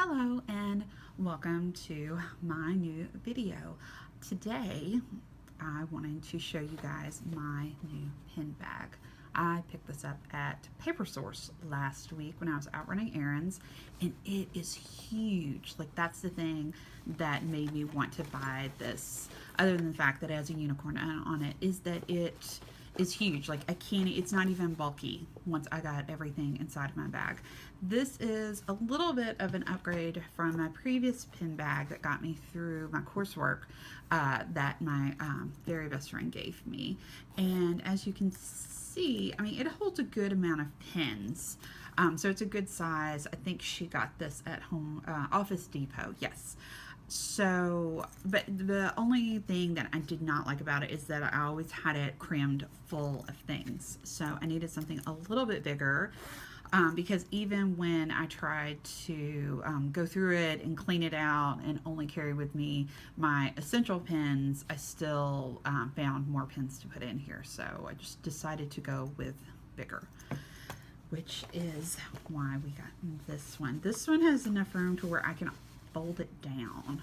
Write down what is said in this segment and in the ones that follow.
Hello and welcome to my new video. Today I wanted to show you guys my new pen bag. I picked this up at Paper Source last week when I was out running errands, and it is huge. Like, that's the thing that made me want to buy this, other than the fact that it has a unicorn on it, is that it is huge. Like, it's not even bulky once I got everything inside of my bag. This is a little bit of an upgrade from my previous pen bag that got me through my coursework that my very best friend gave me. And as you can see, I mean, it holds a good amount of pens. So it's a good size. I think she got this at Office Depot, yes. So, but the only thing that I did not like about it is that I always had it crammed full of things. So I needed something a little bit bigger, because even when I tried to go through it and clean it out and only carry with me my essential pens, I still found more pens to put in here. So I just decided to go with bigger, which is why we got this one. This one has enough room to where I can fold it down,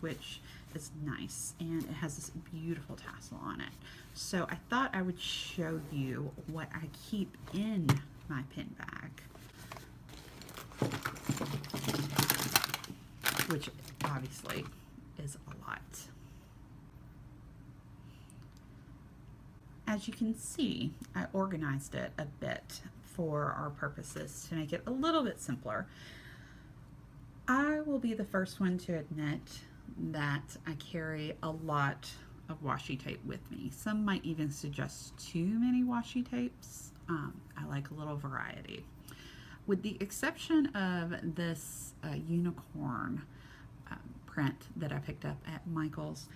which is nice, and it has this beautiful tassel on it. So I thought I would show you what I keep in my pen bag, which obviously is a lot. As you can see, I organized it a bit for our purposes to make it a little bit simpler. I will be the first one to admit that I carry a lot of washi tape with me. Some might even suggest too many washi tapes. I like a little variety. With the exception of this unicorn print that I picked up at Michael's,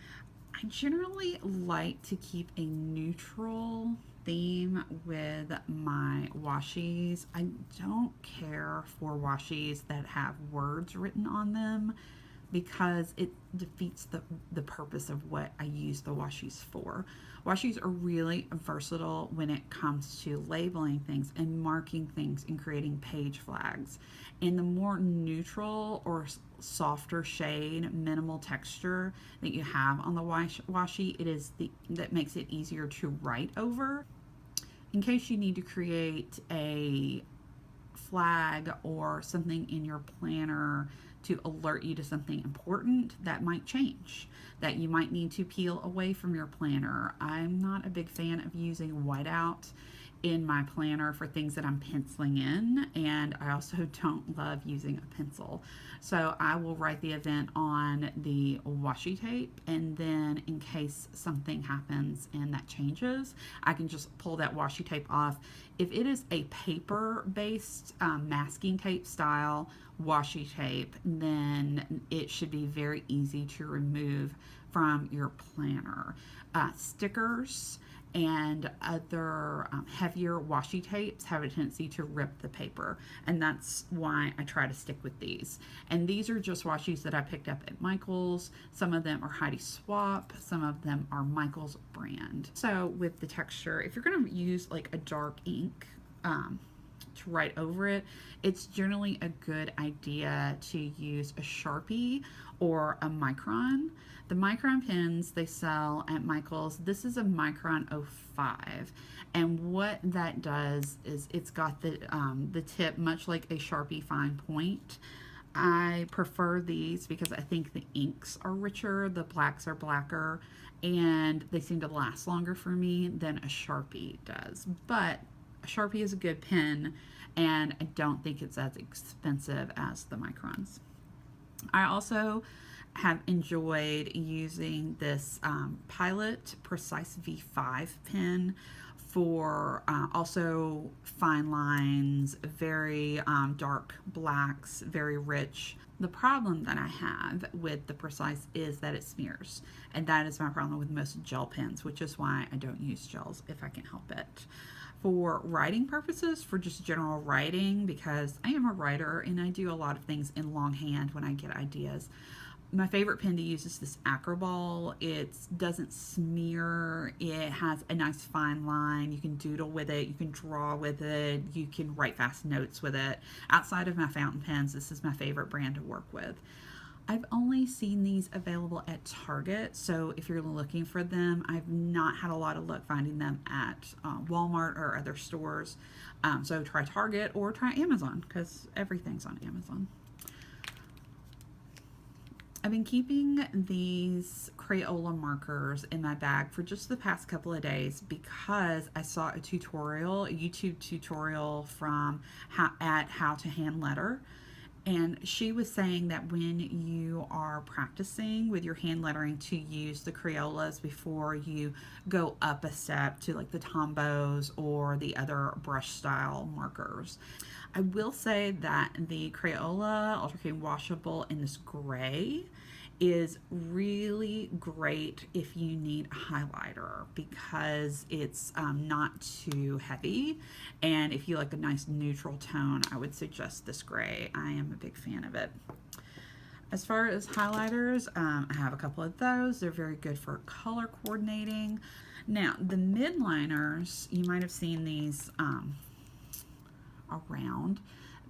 I generally like to keep a neutral theme with my washis. I don't care for washis that have words written on them, because it defeats the purpose of what I use the washis for. Washis are really versatile when it comes to labeling things and marking things and creating page flags. And the more neutral or softer shade, minimal texture that you have on the washi, that makes it easier to write over. In case you need to create a flag or something in your planner to alert you to something important, that might change, that you might need to peel away from your planner. I'm not a big fan of using whiteout in my planner for things that I'm penciling in, and I also don't love using a pencil. So I will write the event on the washi tape, and then in case something happens and that changes, I can just pull that washi tape off. If it is a paper-based masking tape style washi tape, then it should be very easy to remove from your planner. Stickers and other heavier washi tapes have a tendency to rip the paper, and that's why I try to stick with these. And these are just washis that I picked up at Michael's. Some of them are Heidi Swap, some of them are Michael's brand. So with the texture, if you're going to use like a dark ink to write over it, it's generally a good idea to use a Sharpie or a Micron. The Micron pens they sell at Michael's, this is a Micron 05, and what that does is it's got the tip much like a Sharpie fine point. I prefer these because I think the inks are richer, the blacks are blacker, and they seem to last longer for me than a Sharpie does. But a Sharpie is a good pen, and I don't think it's as expensive as the Microns. I also have enjoyed using this Pilot Precise V5 pen for also fine lines, very dark blacks, very rich. The problem that I have with the Precise is that it smears, and that is my problem with most gel pens, which is why I don't use gels if I can help it. For writing purposes, for just general writing, because I am a writer and I do a lot of things in longhand when I get ideas, My favorite pen to use is this Acroball. It doesn't smear. It has a nice fine line. You can doodle with it. You can draw with it. You can write fast notes with it. Outside of my fountain pens, this is my favorite brand to work with. I've only seen these available at Target, so if you're looking for them, I've not had a lot of luck finding them at Walmart or other stores. So try Target or try Amazon, because everything's on Amazon. I've been keeping these Crayola markers in my bag for just the past couple of days because I saw a tutorial, a YouTube tutorial from How to Hand Letter. And she was saying that when you are practicing with your hand lettering to use the Crayolas before you go up a step to like the Tombos or the other brush style markers. I will say that the Crayola Ultra Clean Washable in this gray is really great if you need a highlighter because it's not too heavy, and if you like a nice neutral tone, I would suggest this gray. I am a big fan of it. As far as highlighters, I have a couple of those. They're very good for color coordinating. Now the midliners, you might have seen these around.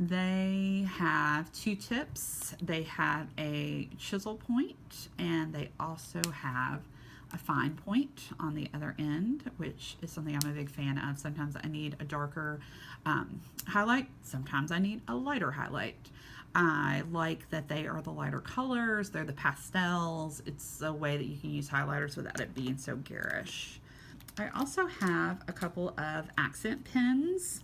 They have two tips, they have a chisel point, and they also have a fine point on the other end, which is something I'm a big fan of. Sometimes I need a darker highlight, sometimes I need a lighter highlight. I like that they are the lighter colors, they're the pastels. It's a way that you can use highlighters without it being so garish. I also have a couple of accent pens.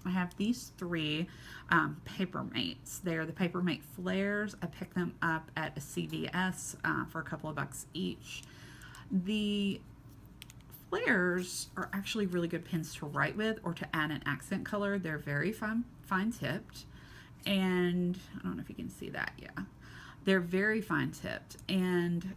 I have these three Papermates. They're the Papermate Flares. I picked them up at a CVS for a couple of bucks each. The Flares are actually really good pens to write with or to add an accent color. They're very fine tipped, and I don't know if you can see that. Yeah, they're very fine tipped, and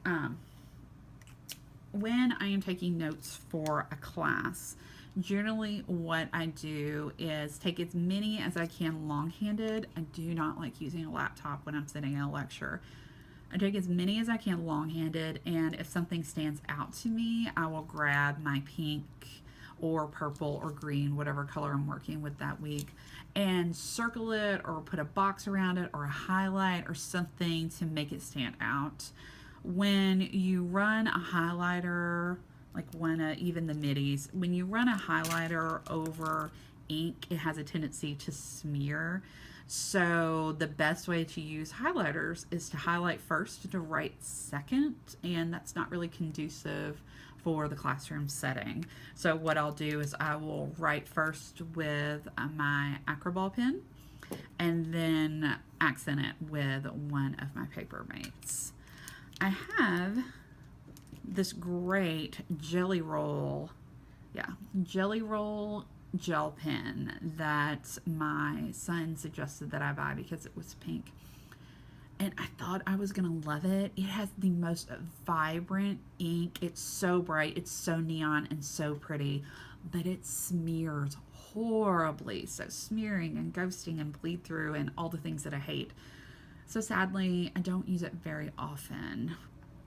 when I am taking notes for a class, generally what I do is take as many as I can long-handed. I do not like using a laptop when I'm sitting in a lecture. I take as many as I can long-handed, and if something stands out to me, I will grab my pink or purple or green, whatever color I'm working with that week, and circle it or put a box around it or a highlight or something to make it stand out. When you run a highlighter, like even the middies, when you run a highlighter over ink, it has a tendency to smear. So the best way to use highlighters is to highlight first to write second, and that's not really conducive for the classroom setting. So what I'll do is I will write first with my Acroball pen and then accent it with one of my Papermates. I have this great Jelly Roll gel pen that my son suggested that I buy because it was pink, and I thought I was gonna love it. It has the most vibrant ink. It's so bright, it's so neon and so pretty, but it smears horribly. So smearing and ghosting and bleed through and all the things that I hate. So sadly, I don't use it very often.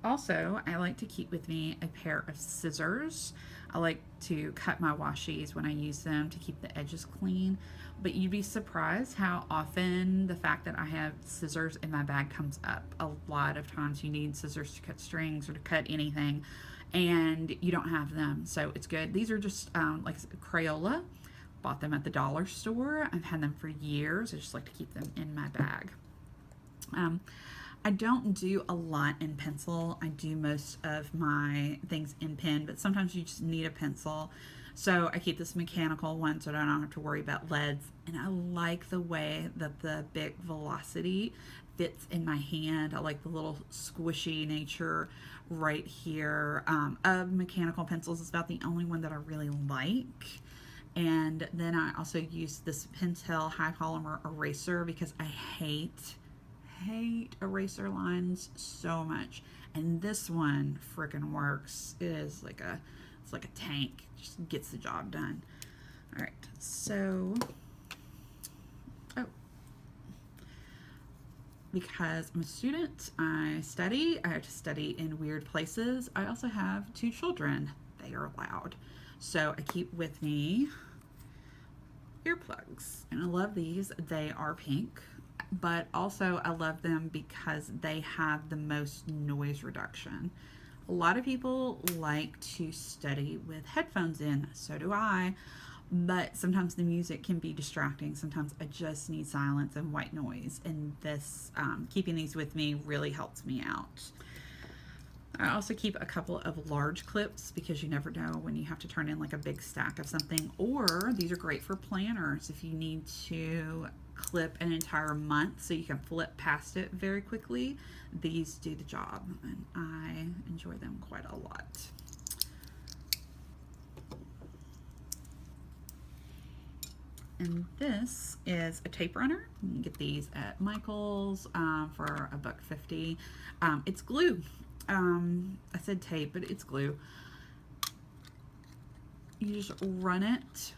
Also, I like to keep with me a pair of scissors. I like to cut my washies when I use them to keep the edges clean, but you'd be surprised how often the fact that I have scissors in my bag comes up. A lot of times you need scissors to cut strings or to cut anything, and you don't have them, so it's good. These are just like Crayola. Bought them at the dollar store. I've had them for years. I just like to keep them in my bag. I don't do a lot in pencil. I do most of my things in pen, but sometimes you just need a pencil. So I keep this mechanical one so I don't have to worry about leads. And I like the way that the big Velocity fits in my hand. I like the little squishy nature right here. Of mechanical pencils, it's about the only one that I really like. And then I also use this Pentel high polymer eraser because I hate eraser lines so much, and this one freaking works. It's like a tank, just gets the job done. All right, so because I'm a student. I study. I have to study in weird places. I also have 2 children. They are loud. So I keep with me earplugs. And I love these. They are pink. But also I love them because they have the most noise reduction. A lot of people like to study with headphones in. So do I. But sometimes the music can be distracting. Sometimes I just need silence and white noise, and this keeping these with me really helps me out. I also keep a couple of large clips because you never know when you have to turn in like a big stack of something, or these are great for planners if you need to clip an entire month so you can flip past it very quickly. These do the job, and I enjoy them quite a lot. And this is a tape runner. You can get these at Michael's for $1.50. It's glue. I said tape, but it's glue. You just run it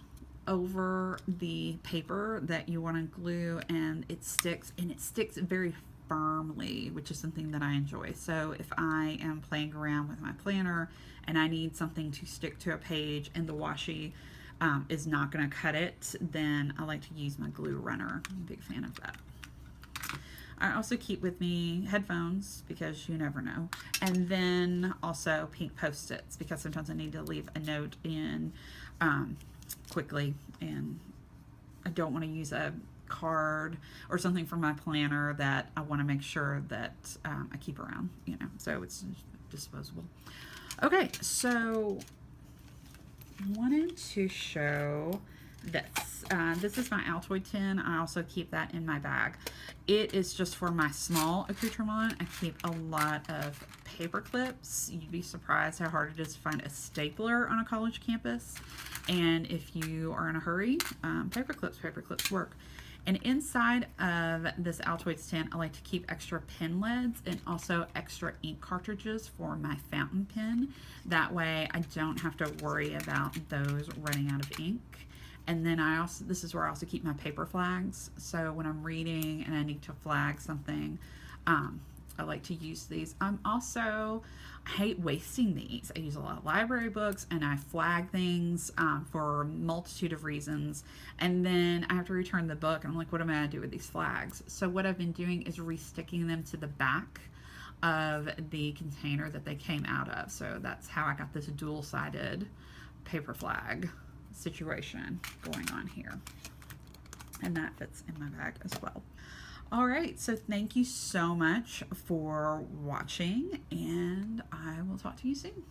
over the paper that you want to glue, and it sticks very firmly, which is something that I enjoy. So if I am playing around with my planner and I need something to stick to a page and the washi is not going to cut it, then I like to use my glue runner. I'm a big fan of that. I also keep with me headphones because you never know, and then also pink Post-its because sometimes I need to leave a note in quickly, and I don't want to use a card or something from my planner that I want to make sure that I keep around, so it's disposable. Okay, so wanted to show this. This is my Altoid tin. I also keep that in my bag. It is just for my small accoutrement. I keep a lot of paper clips. You'd be surprised how hard it is to find a stapler on a college campus. And if you are in a hurry, paper clips work. And inside of this Altoid tin, I like to keep extra pen leads and also extra ink cartridges for my fountain pen. That way I don't have to worry about those running out of ink. And then this is where I also keep my paper flags. So when I'm reading and I need to flag something, I like to use these. I hate wasting these. I use a lot of library books and I flag things for a multitude of reasons. And then I have to return the book and I'm like, what am I going to do with these flags? So what I've been doing is resticking them to the back of the container that they came out of. So that's how I got this dual-sided paper flag situation going on here. And that fits in my bag as well. All right, so thank you so much for watching, and I will talk to you soon.